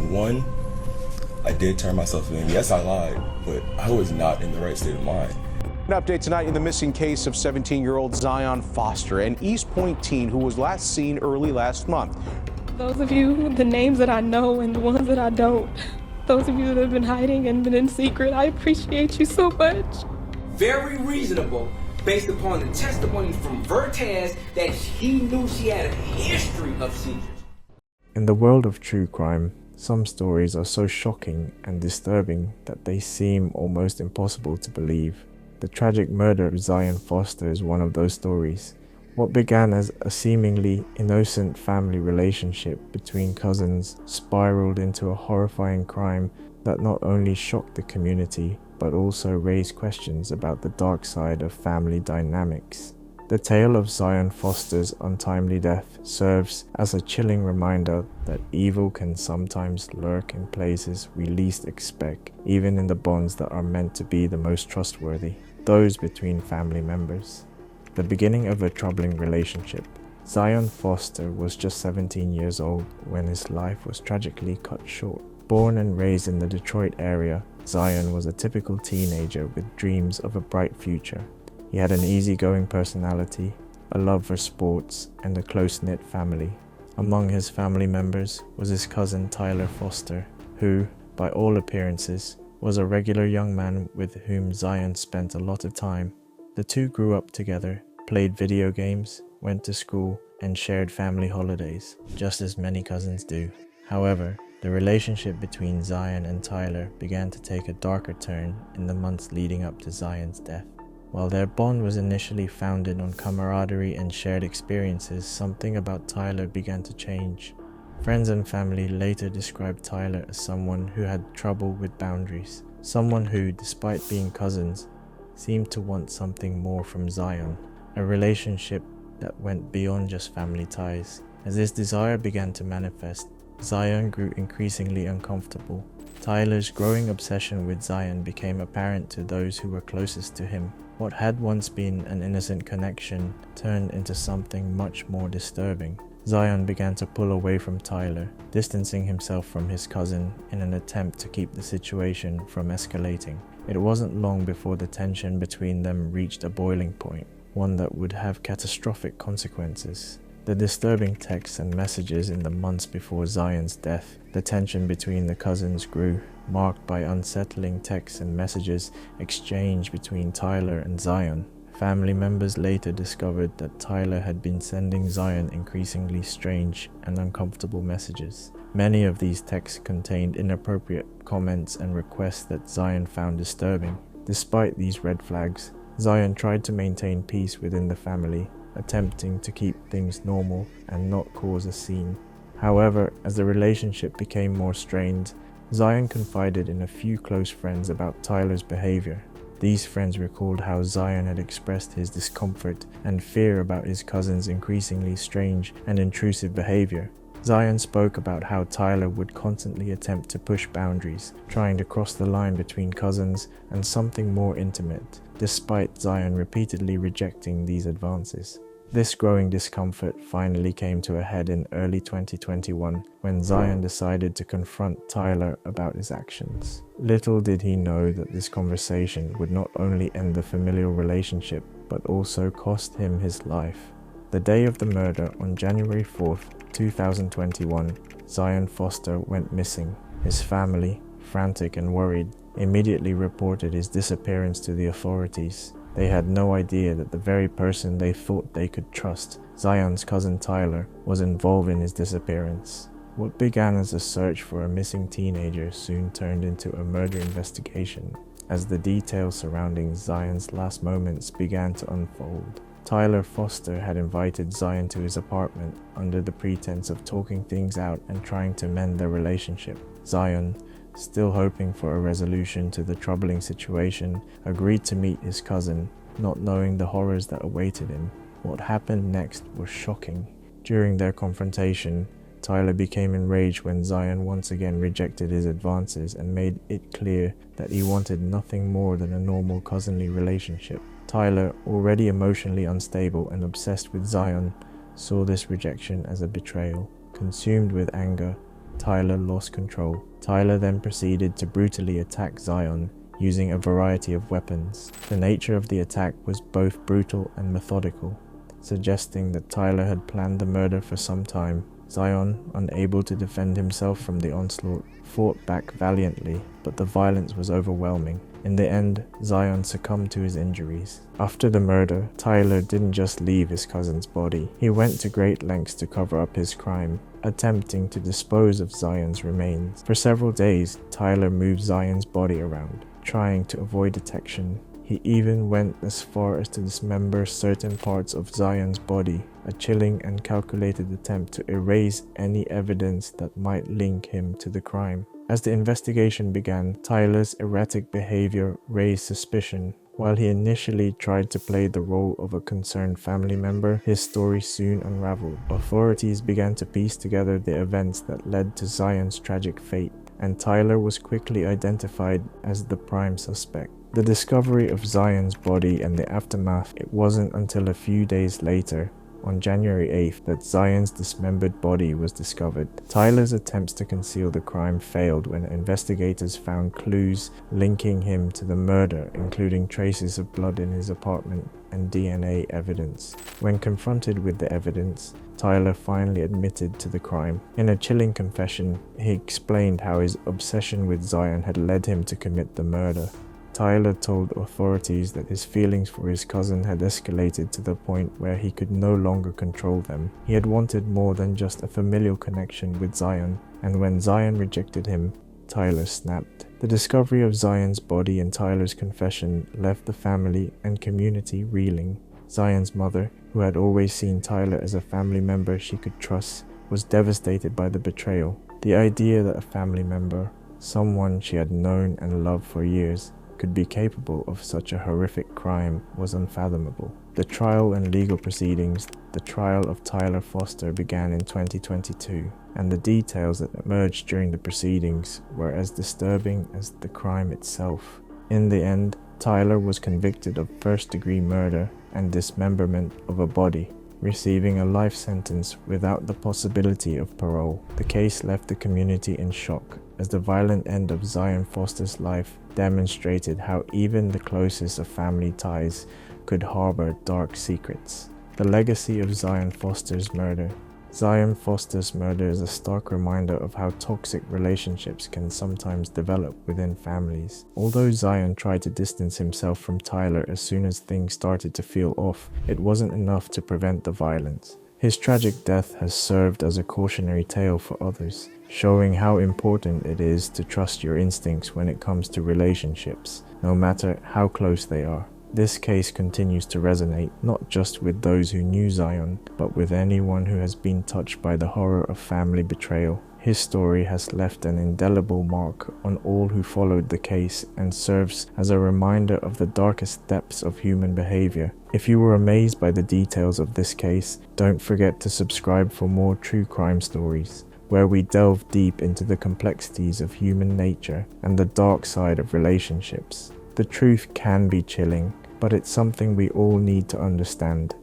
One, I did turn myself in. Yes, I lied, but I was not in the right state of mind. An update tonight in the missing case of 17-year-old Zion Foster, an East Point teen who was last seen early last month. Those of you, the names that I know and the ones that I don't, those of you that have been hiding and been in secret, I appreciate you so much. Very reasonable, based upon the testimony from Vertaz that he knew she had a history of seizures. In the world of true crime, some stories are so shocking and disturbing that they seem almost impossible to believe. The tragic murder of Zion Foster is one of those stories. What began as a seemingly innocent family relationship between cousins spiraled into a horrifying crime that not only shocked the community, but also raised questions about the dark side of family dynamics. The tale of Zion Foster's untimely death serves as a chilling reminder that evil can sometimes lurk in places we least expect, even in the bonds that are meant to be the most trustworthy, those between family members. The beginning of a troubling relationship. Zion Foster was just 17 years old when his life was tragically cut short. Born and raised in the Detroit area, Zion was a typical teenager with dreams of a bright future. He had an easygoing personality, a love for sports, and a close-knit family. Among his family members was his cousin Tyler Foster, who, by all appearances, was a regular young man with whom Zion spent a lot of time. The two grew up together, played video games, went to school, and shared family holidays, just as many cousins do. However, the relationship between Zion and Tyler began to take a darker turn in the months leading up to Zion's death. While their bond was initially founded on camaraderie and shared experiences, something about Tyler began to change. Friends and family later described Tyler as someone who had trouble with boundaries, someone who, despite being cousins, seemed to want something more from Zion, a relationship that went beyond just family ties. As this desire began to manifest, Zion grew increasingly uncomfortable. Tyler's growing obsession with Zion became apparent to those who were closest to him. What had once been an innocent connection turned into something much more disturbing. Zion began to pull away from Tyler, distancing himself from his cousin in an attempt to keep the situation from escalating. It wasn't long before the tension between them reached a boiling point, one that would have catastrophic consequences. The disturbing texts and messages in the months before Zion's death, the tension between the cousins grew, marked by unsettling texts and messages exchanged between Tyler and Zion. Family members later discovered that Tyler had been sending Zion increasingly strange and uncomfortable messages. Many of these texts contained inappropriate comments and requests that Zion found disturbing. Despite these red flags, Zion tried to maintain peace within the family, attempting to keep things normal and not cause a scene. However, as the relationship became more strained, Zion confided in a few close friends about Tyler's behavior. These friends recalled how Zion had expressed his discomfort and fear about his cousin's increasingly strange and intrusive behavior. Zion spoke about how Tyler would constantly attempt to push boundaries, trying to cross the line between cousins and something more intimate, despite Zion repeatedly rejecting these advances. This growing discomfort finally came to a head in early 2021 when Zion decided to confront Tyler about his actions. Little did he know that this conversation would not only end the familial relationship, but also cost him his life. The day of the murder, on January 4th, 2021, Zion Foster went missing. His family, frantic and worried, immediately reported his disappearance to the authorities. They had no idea that the very person they thought they could trust, Zion's cousin Tyler, was involved in his disappearance. What began as a search for a missing teenager soon turned into a murder investigation, as the details surrounding Zion's last moments began to unfold. Tyler Foster had invited Zion to his apartment under the pretense of talking things out and trying to mend their relationship. Zion, still hoping for a resolution to the troubling situation, agreed to meet his cousin, not knowing the horrors that awaited him. What happened next was shocking. During their confrontation, Tyler became enraged when Zion once again rejected his advances and made it clear that he wanted nothing more than a normal cousinly relationship. Tyler, already emotionally unstable and obsessed with Zion, saw this rejection as a betrayal. Consumed with anger, Tyler lost control. Tyler then proceeded to brutally attack Zion using a variety of weapons. The nature of the attack was both brutal and methodical, suggesting that Tyler had planned the murder for some time. Zion, unable to defend himself from the onslaught, fought back valiantly, but the violence was overwhelming. In the end, Zion succumbed to his injuries. After the murder, Tyler didn't just leave his cousin's body. He went to great lengths to cover up his crime, attempting to dispose of Zion's remains. For several days, Tyler moved Zion's body around, trying to avoid detection. He even went as far as to dismember certain parts of Zion's body, a chilling and calculated attempt to erase any evidence that might link him to the crime. As the investigation began, Tyler's erratic behavior raised suspicion. While he initially tried to play the role of a concerned family member, his story soon unraveled. Authorities began to piece together the events that led to Zion's tragic fate, and Tyler was quickly identified as the prime suspect. The discovery of Zion's body and the aftermath, it wasn't until a few days later, on January 8th, that Zion's dismembered body was discovered. Tyler's attempts to conceal the crime failed when investigators found clues linking him to the murder, including traces of blood in his apartment and DNA evidence. When confronted with the evidence, Tyler finally admitted to the crime. In a chilling confession, he explained how his obsession with Zion had led him to commit the murder. Tyler told authorities that his feelings for his cousin had escalated to the point where he could no longer control them. He had wanted more than just a familial connection with Zion, and when Zion rejected him, Tyler snapped. The discovery of Zion's body and Tyler's confession left the family and community reeling. Zion's mother, who had always seen Tyler as a family member she could trust, was devastated by the betrayal. The idea that a family member, someone she had known and loved for years, could be capable of such a horrific crime was unfathomable. The trial and legal proceedings, the trial of Tyler Foster, began in 2022, and the details that emerged during the proceedings were as disturbing as the crime itself. In the end, Tyler was convicted of first-degree murder and dismemberment of a body, receiving a life sentence without the possibility of parole. The case left the community in shock, as the violent end of Zion Foster's life demonstrated how even the closest of family ties could harbor dark secrets. The legacy of Zion Foster's murder. Zion Foster's murder is a stark reminder of how toxic relationships can sometimes develop within families. Although Zion tried to distance himself from Tyler as soon as things started to feel off, it wasn't enough to prevent the violence. His tragic death has served as a cautionary tale for others, showing how important it is to trust your instincts when it comes to relationships, no matter how close they are. This case continues to resonate not just with those who knew Zion, but with anyone who has been touched by the horror of family betrayal. His story has left an indelible mark on all who followed the case and serves as a reminder of the darkest depths of human behavior. If you were amazed by the details of this case, don't forget to subscribe for more true crime stories, where we delve deep into the complexities of human nature and the dark side of relationships. The truth can be chilling, but it's something we all need to understand.